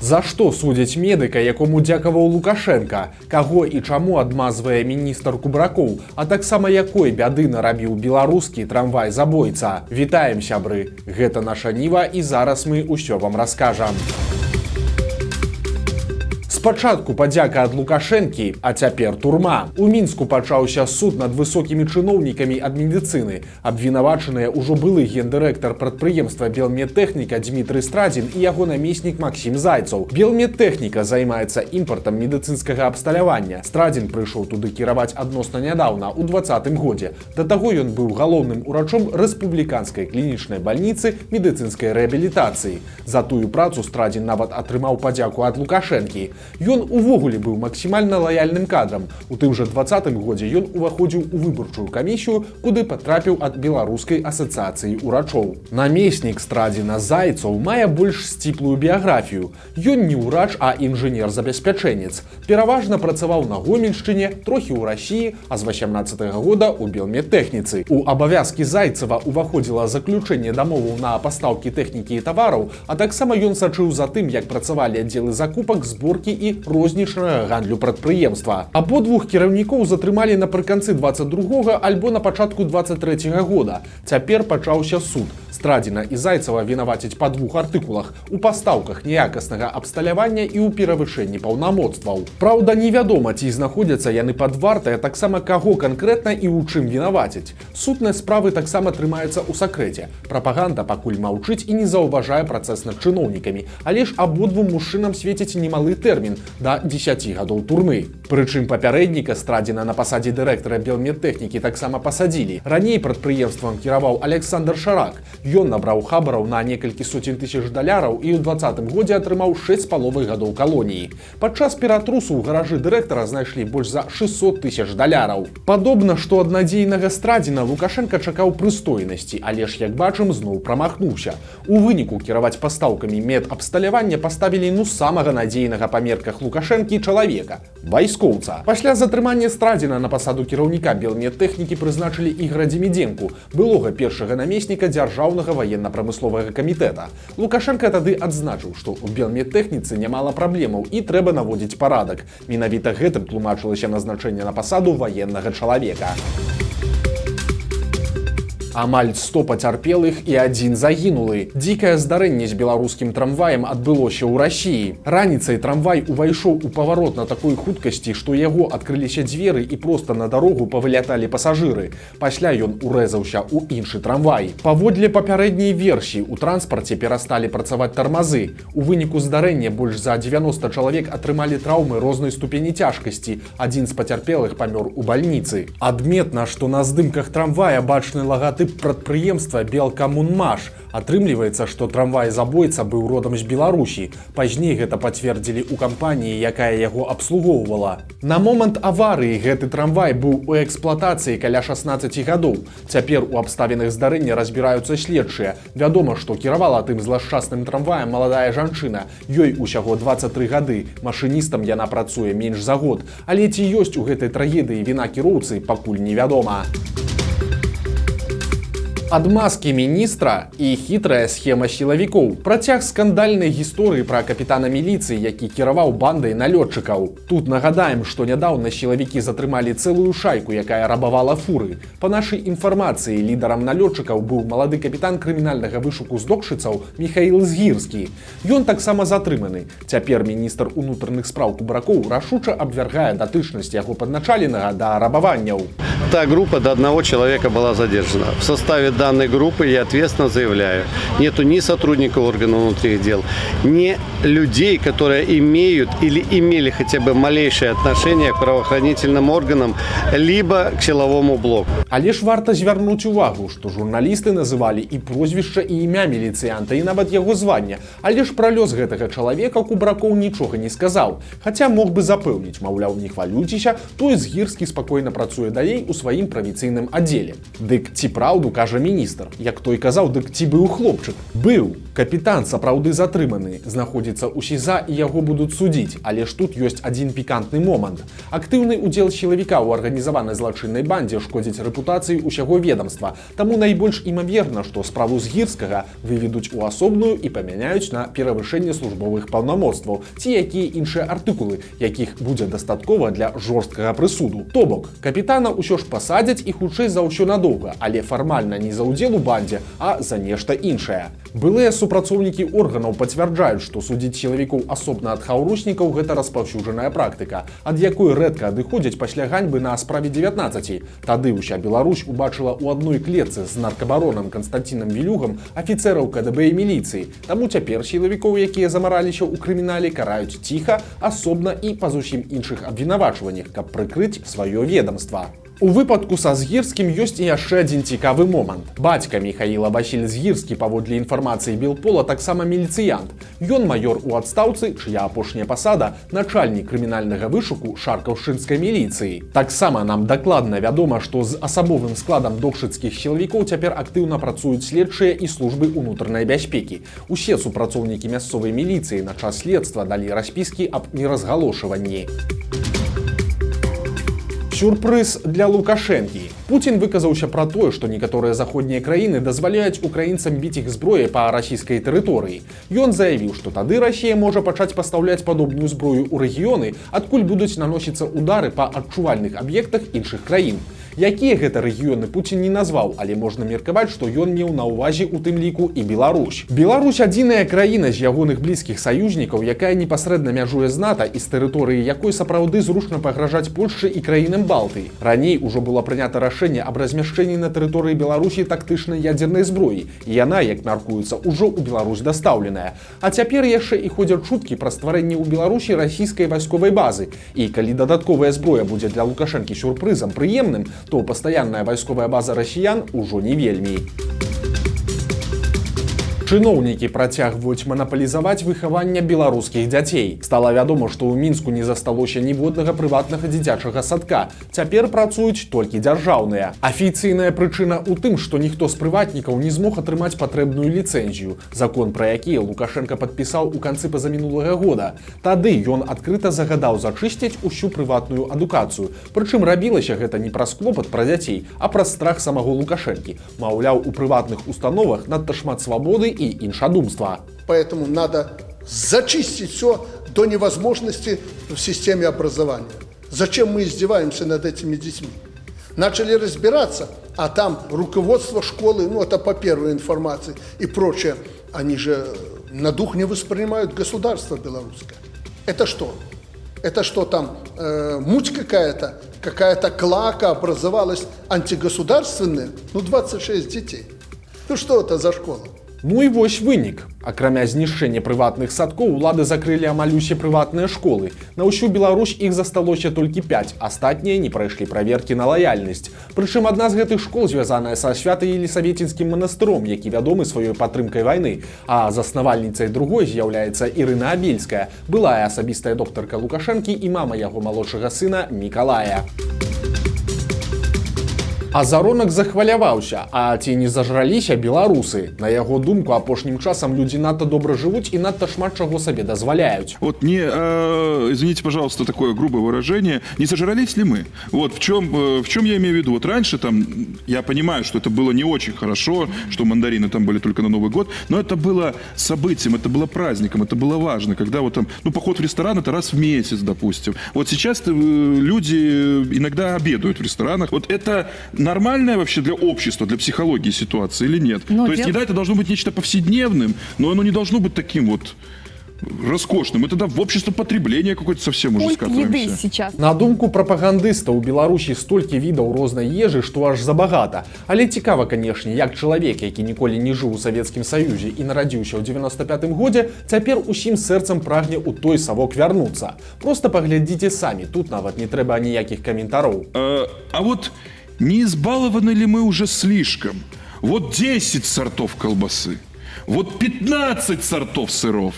За што судзяць медыка, якому дзякаваў Лукашенка? Каго і чаму адмазвае міністр Кубракоў? А таксама якой бяды нарабіў беларускі трамвай-забойца? Вітаем, сябры! Гэта наша Ніва, і зараз мы ўсё вам раскажам. Спачатку падзяка ад Лукашэнкі, а цяпер турма. У Мінску пачаўся суд над высокімі чыноўнікамі ад медыцыны. Абвінавачаныя ўжо былы гендырэктар прадпрыемства «Белмедтэхніка» Дмітрый Страдзін і яго намеснік Максім Зайцаў. «Белмедтэхніка» займаецца імпартам медыцынскага абсталявання. Страдзін прыйшоў туды кіраваць адносна нядаўна, у 2020 годзе. Да таго ён быў галоўным урачом рэспубліканскай клінічнай бальніцы медыцынскай рэабілітацыі. За тую працу Страдзін нават атрымаў падзяку ад Лукашэнкі. Ён увогуле быў максімальна лаяльным кадрам. У тым жа 2020 годзе ён уваходзіў у выбарчую камісію, куды патрапіў ад беларускай асацыяцыі ўрачоў. Намеснік Страдзіна Зайцаў мае больш сціплую біяграфію. Ён не ўрач, а інжынер-забеспячэнец. Пераважна працаваў на Гомельшчыне, трохі ў Расіі, а з 18 года ў Белмедтэхніцы. У абавязкі Зайцева уваходзіла заключэнне дамоваў на пастаўкі тэхнікі і тавараў, а таксама ён сачыў за тым, як працавалі аддзелы закупак, зборкі і рознічнага гандлю прадпрыемства. Абодвух кіраўнікоў затрымалі напрыканцы 22-го альбо на пачатку 23-го года. Цяпер пачаўся суд. Страдзіна і Зайцева вінавацяць па двух артыкулах: у пастаўках неякаснага абсталявання і ў перавышэнні паўнамоцтваў. Праўда, невядома, ці знаходзяцца яны пад вартай, а таксама каго канкрэтна і ў чым вінавацяць. Сутнасць справы таксама трымаецца ў сакрэце. Прапаганда пакуль маўчыць і не заўважае працэс над чыноўнікамі, але ж абодвум мужчынам свеціць немалы тэрмін да 10 гадоў турмы. Прычым папярэдніка Страдзіна на пасадзе дырэктара Белмедтэхнікі таксама пасадзілі. Раней прадпрыемствам кіраваў Александр Шарак. Ён набраў хабараў на некалькі сотень тысяч даляраў і ў 2020 годзе атрымаў 6,5 гадоў калоніі. Падчас ператрусу ў гаражы дырэктара знайшлі больш за 600 тысяч даляраў. Падобна, што ад надзейнага Страдзіна Лукашенка чакаў прыстойнасці, але ж, як бачым, зноў прамахнуўся. У выніку кіраваць пастаўкамі медабсталявання паставілі самага надзейнага па мерках Лукашэнкі чалавека – вайскоўца. Пасля затрымання Страдзіна на пасаду кіраўніка Белмедтэхнікі прызначылі Ігора Дземідзенку, былога першага намесніка дзяржаўнага военно-прамысловага камітэта. Лукашенка тады адзначыў, што ў Белмедтэхніцы нямала праблемаў і трэба наводзіць парадак. Менавіта гэтым тлумачылася назначэнне на пасаду ваеннага чалавека. Амаль 100 пацярпелых і 1 загінулы. Дзікае здарэнне з беларускім трамваем адбылося ў Расіі. Раніцай трамвай увайшоў у паварот на такой хуткасці, што яго адкрыліся дзверы і проста на дарогу павыляталі пасажыры. Пасля ён урэзаўся ў іншы трамвай. Паводле папярэдняй версіі, у транспарце перасталі працаваць тармазы. У выніку здарэння больш за 90 чалавек атрымалі траўмы рознай ступені цяжкасці. Адзін з пацярпелых памёр у бальніцы. Адметна, што на здымках трамвая бачны лагатып прадпрыемства «Белкамунмаш». Атрымліваецца, што трамвай-забойца быў родам з Беларусі. Пазней гэта пацвердзілі ў кампаніі, якая яго абслугоўвала. На момант аварыі гэты трамвай быў у эксплуатацыі каля 16 гадоў. Цяпер у абставінах здарэння разбіраюцца следчыя. Вядома, што кіравала тым злашчасным трамваем маладая жанчына. Ёй усяго 23 гады. Машыністам яна працуе менш за год. Але ці ёсць у гэтай трагедыі віна кіроўцы, пакуль невядома. Адмазкі міністра і хітрая схема сілавікоў. Працяг скандальнай гісторыі пра капітана міліцыі, які кіраваў бандай налётчыкаў. Тут нагадаем, што нядаўна сілавікі затрымалі цэлую шайку, якая рабавала фуры. Па нашай інфармацыі, лідарам налётчыкаў быў малады капітан крымінальнага вышуку з Докшыцаў Міхаіл Згірскі. Ён таксама затрыманы. Цяпер міністр унутраных спраў Кубракоў рашуча абвяргае датычнасць яго падначаленага да рабаванняў. Та группа до одного человека была задержана. В составе данной группы я ответственно заявляю, нету ни сотрудников органов внутренних дел, ни людей, которые имеют или имели хотя бы малейшее отношение к правоохранительным органам, либо к силовому блоку. Але ж варта звярнуць увагу, што журналісты называлі і прозвішча, і імя міліцыянта, і нават яго звання. Але ж пра лёс гэтага чалавека Кубракоў нічога не сказаў. Хаця мог бы запэўніць, маўляў, не хвалюйцеся, той Згірскі спакойна працуе далей у сваім правінцыйным аддзеле. Дык ці праўду кажа міністр? міністр. Як той казаў, дык ці быў хлопчык? Быў. Капітан сапраўды затрыманы, знаходзіцца ў СІЗА і яго будуць судзіць, але ж тут ёсць адзін пікантны момант. Актыўны ўдзел сілавіка ў арганізаванай злачыннай бандзе шкодзіць рэпутацыі ўсяго ведомства. Таму найбольш імаверна, што справу з Гірскага выведуць у асобную і памяняюць на перавышэнне службовых паўнамоцтваў ці якія іншыя артыкулы, якіх будзе дастаткова для жорсткага прысуду. То бок, капітана ўсё ж пасадзяць і хутчэй за ўсё надоўга, але фармальна не за ўдзел у бандзе, а за нешта іншае. Былыя супрацоўнікі органаў пацвярджаюць, што судзіць сілавікоў асобна ад хаўруснікаў гэта распаўсюджаная практыка, ад якой рэдка адыходзяць пасля ганьбы на справе 19. Тады ўся Беларусь убачыла ў адной клетцы з наркабаронам Канстантінам Вілюгам афіцэраў КДБ і міліцыі. Таму цяпер сілавікоў, якія замараліся ў крымінале, караюць ціха, асобна і па зусім іншых абвінавачваннях, каб прыкрыць сваё ведомства. У выпадку са Згірскім ёсць і яшчэ адзін цікавы момант. Бацька Міхаіла Васіль Згірскі, паводле інфармацыі Белпола, таксама міліцыянт. Ён маёр у адстаўцы, чыя апошняя пасада начальнік крымінальнага вышуку шаркаўшчынскай міліцыі. Таксама нам дакладна вядома, што з асабовым складам докшыцкіх сілавікоў цяпер актыўна працуюць следчыя і службы ўнутранай бяспекі. Усе супрацоўнікі мясцовай міліцыі на час следства далі распіскі аб неразгалошванні. Сюрпрыз для Лукашэнкі. Путін выказаўся пра тое, што некаторыя заходнія краіны дазваляюць украінцам біць іх зброяй па расійскай тэрыторыі. Ён заявіў, што тады Расія можа пачаць пастаўляць падобную зброю ў рэгіёны, адкуль будуць наносіцца ўдары па адчувальных аб'ектах іншых краін. Якія гэта рэгіёны Путін не назваў, але можна меркаваць, што ён меў на ўвазе ў тым ліку і Беларусь. Беларусь адзіная краіна з ягоных блізкіх саюзнікаў, якая непасрэдна мяжуе з НАТО і з тэрыторыі якой сапраўды зручна пагражаць Польшчы і краінам Балтыі. Раней ужо было прынята рашэнне аб размяшчэнні на тэрыторыі Беларусі тактычнай ядзернай зброі, і яна, як мяркуецца, ужо ў Беларусь дастаўленая. А цяпер яшчэ і ходзяць чуткі пра стварэнне ў Беларусі расійскай вайсковай базы. І калі дадатковая зброя будзе для Лукашэнкі сюрпрызам прыемным, то пастаянная вайсковая база расіян ужо не вельмі. Чыноўнікі працягваюць манапалізаваць выхаванне беларускіх дзяцей. Стала вядома, што ў Мінску не засталося ніводнага прыватнага дзіцячага садка. Цяпер працуюць толькі дзяржаўныя. Афіцыйная прычына ў тым, што ніхто з прыватнікаў не змог атрымаць патрэбную ліцэнзію, закон пра які Лукашенка падпісаў у канцы пазамінулага года. Тады ён адкрыта загадаў зачысціць усю прыватную адукацыю. Прычым рабілася гэта не праз клопат пра дзяцей, а праз страх самого Лукашэнкі. Маўляў, у прыватных установах надта шмат свабоды и иншадумства. Поэтому надо зачистить все до невозможности в системе образования. Зачем мы издеваемся над этими детьми? Начали разбираться, а там руководство школы, ну это по первой информации и прочее, они же на дух не воспринимают государство белорусское. Это что? Это что там, муть какая-то клака образовалась антигосударственная? Ну 26 детей. Ну что это за школа? Ну і вось вынік. Акрамя знішчэння прыватных садкоў, улады закрылі амаль усе прыватныя школы. На ўсю Беларусь іх засталося толькі 5, астатнія не прайшлі праверкі на лаяльнасць. Прычым адна з гэтых школ звязаная са Свята-Елісаветінскім манастыром, які вядомы сваёй падтрымкай вайны, а заснавальніцай другой з'яўляецца Ірына Абельская, былая асабістая доктарка Лукашэнкі і мама яго малодшага сына Мікалая. Азаронак захваляваўся, а ці не зажраліся беларусы? На яго думку, апошнім часам людзі надта добра жывуць і надта шмат чаго сабе дазваляюць. Вот не, извините, пожалуйста, такое грубое выражение, не зажрались ли мы? Вот в чем я имею в виду? Вот раньше там, я понимаю, что это было не очень хорошо, что мандарины там были только на Новый год, но это было событием, это было праздником, это было важно, когда вот там, ну, поход в ресторан это раз в месяц, допустим. Вот сейчас люди иногда обедают в ресторанах. Вот это нормальная вообще для общества, для психологии ситуация или нет? То есть еда это должно быть нечто повседневным, но оно не должно быть таким вот роскошным. Мы тогда в общество потребления какое-то совсем уже скатываемся. На думку прапагандыста, у Беларусі столькі відаў рознай ежы, што аж забагата. Але цікава, канешне, як чалавек, які ніколі не жыў у Савецкім Саюзе і нарадзіўся ў 95-м годзе, цяпер усім сэрцам прагне ў той савок вярнуцца. Проста паглядзіце самі, тут нават не трэба ніякіх каментароў. А вот не избалованы ли мы уже слишком? Вот 10 сортов колбасы. Вот 15 сортов сыров.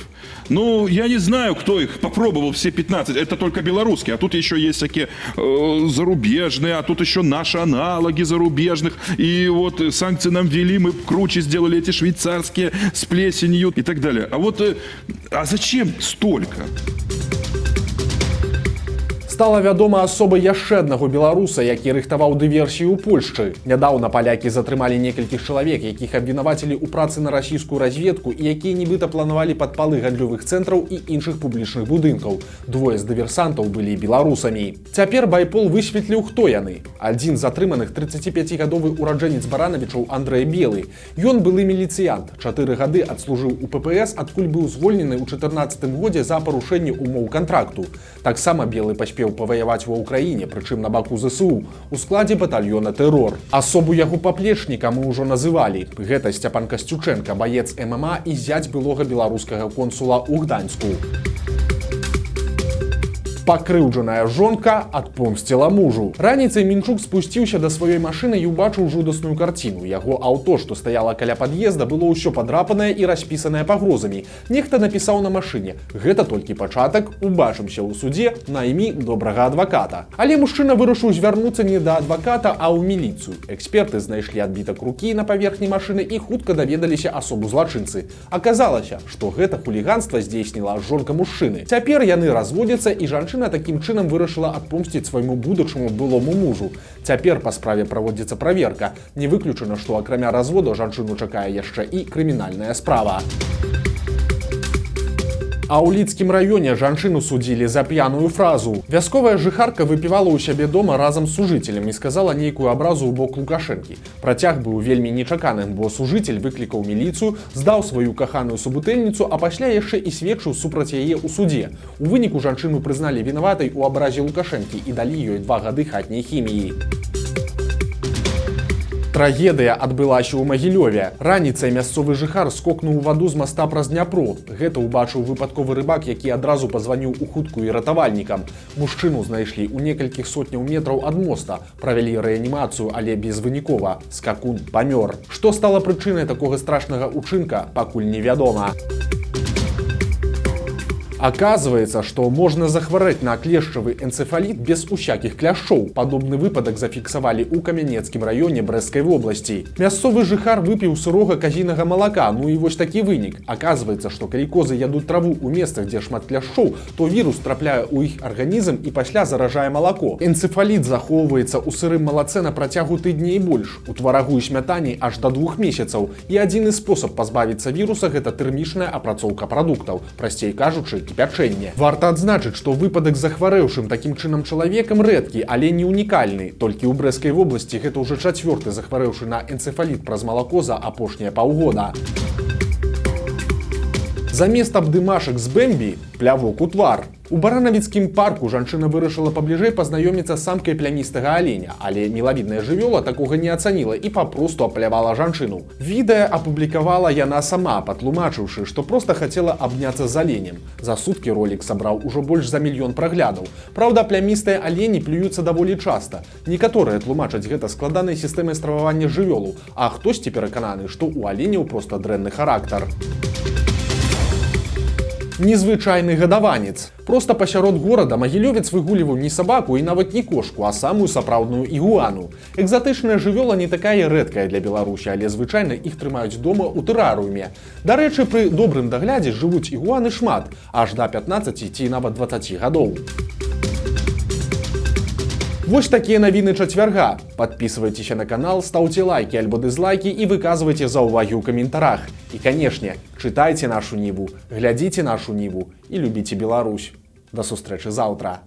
Ну, я не знаю, кто их попробовал, все 15. Это только белорусские. А тут еще есть всякие зарубежные, а тут еще наши аналоги зарубежных. И вот санкции нам ввели, мы круче сделали эти швейцарские с плесенью и так далее. А вот, а зачем столько? Стала вядома асоба яшчэ аднаго беларуса, які рыхтаваў дыверсію ў Польшчы. Нядаўна палякі затрымалі некалькіх чалавек, якіх абвінавацілі ў працы на расійскую разведку і якія нібыта планавалі падпалы гандлёвых цэнтраў і іншых публічных будынкаў. Двое з дыверсантаў былі беларусамі. Цяпер байпол высветліў, хто яны. Адзін з затрыманых 35-гадовы ураджэнец Баранавічаў Андрэй Белы. Ён былы міліцыянт, 4 гады адслужыў у ППС, адкуль быў звольнены ў 2014 годзе за парушэнне умоў кантракту. Таксама Белы паспеў паваяваць ва ўкраіне, прычым на баку ЗСУ, у складзе батальёна «Тэрор». Асобу яго паплечніка мы ўжо называлі. Гэта Сцяпан Касцючэнка, баец ММА і зяць былога беларускага консула ў Гданьску. Пакрыўджаная жонка адпомсціла мужу. Раніцай Мінчук спусціўся да сваёй машыны і ўбачыў жудасную карціну. Яго аўто, што стаяла каля пад'езда, было ўсё падрапанае і распісанае пагрозамі. Нехта напісаў на машыне: «Гэта толькі пачатак, убачымся ў судзе, наймі добрага адваката». Але мужчына вырашыў звярнуцца не да адваката, а ў міліцыю. Эксперты знайшлі адбітак рукі на паверхні машыны і хутка даведаліся асобу злачынцы. Аказалася, што гэта хуліганства здзейсніла жонка мужчыны. Цяпер яны разводзяцца, і жанчына такім чынам вырашыла адпомсціць свайму будучаму былому мужу. Цяпер па справе праводзіцца праверка. Не выключана, што акрамя разводу жанчыну чакае яшчэ і крымінальная справа. А ў Лідскім раёне жанчыну судзілі за п'яную фразу. Вясковая жыхарка выпівала ў сябе дома разам з сужыцелем і сказала нейкую абразу ў бок Лукашэнкі. Працяг быў вельмі нечаканым, бо сужыцель выклікаў міліцыю, здаў сваю каханую субутэльніцу, а пасля яшчэ і сведчыў супраць яе ў судзе. У выніку жанчыну прызналі вінаватай у абразе Лукашэнкі і далі ёй 2 гады хатняй хіміі. Трагедыя адбылася ў Магілёве. Раніцай мясцовы жыхар скокнуў у ваду з моста праз Дняпро. Гэта ўбачыў выпадковы рыбак, які адразу пазваніў у хуткую і ратавальнікам. Мужчыну знайшлі ў некалькіх сотняў метраў ад моста. Правялі рэанімацыю, але безвынікова. Скакун памёр. Што стала прычынай такога страшнага ўчынка, пакуль невядома. Оказывается, что можно захварэць на клешчавы энцефаліт без усякіх кляшчоў. Падобны выпадак зафіксавалі ў Камянецкім раёне Брэсцкай вобласці. Мясцовы жыхар выпіў сырога казінага малака, ну і вось такі вынік. Оказывается, што калі козы ядуць траву ў месцах, дзе шмат кляшчоў, то вірус трапляе ў іх арганізм і пасля заражае малако. Энцефаліт захоўваецца ў сырым малаце на працягу тыдня і больш, у тварагу і смятані аж да 2 месяцаў. І адзіны спосаб пазбавіцца віруса – гэта тэрмічная апрацоўка прадуктаў, прасцей кажучы, кіпячэнне. Варта адзначыць, што выпадак з захварэўшым такім чынам чалавекам рэдкі, але не унікальны. Толькі ў Брэсцкай вобласці гэта ўжо 4-ты захварэўшы на энцефаліт праз малако за апошнія паўгода. Замест абдымашак з бэмбі – плявок у твар. У Баранавіцкім парку жанчына вырашыла пабліжэй пазнаёміцца з самкай плямістага аленя, але мілавідная жывёла такога не ацаніла і папросту аплявала жанчыну. Відэа апублікавала яна сама, патлумачыўшы, што проста хацела абняцца з аленем. За суткі ролік сабраў ужо больш за 1 000 000 праглядаў. Праўда, плямістыя алені плююцца даволі часта. Некаторыя тлумачаць гэта складанай сістэмай стрававання жывёлу, а хтосьці перакананы, што ў аленяў проста дрэнны характар. Незвычайны гадаванец. Проста пасярод горада магілёвец выгуліваў не сабаку і нават не кошку, а самую сапраўдную ігуану. Экзатычная жывёла не такая рэдкая для Беларусі, але звычайна іх трымаюць дома ў тэрарыуме. Дарэчы, пры добрым даглядзе жывуць ігуаны шмат, аж да 15 ці нават 20 гадоў. Вось такія навіны чацвярга. Падпісвайцеся на канал, стаўце лайкі альбо дызлайкі і выказвайце заўвагі ў каментарах. І, канешне, чытайце нашу Ніву, глядзіце нашу Ніву і любіце Беларусь. Да сустрэчы заўтра.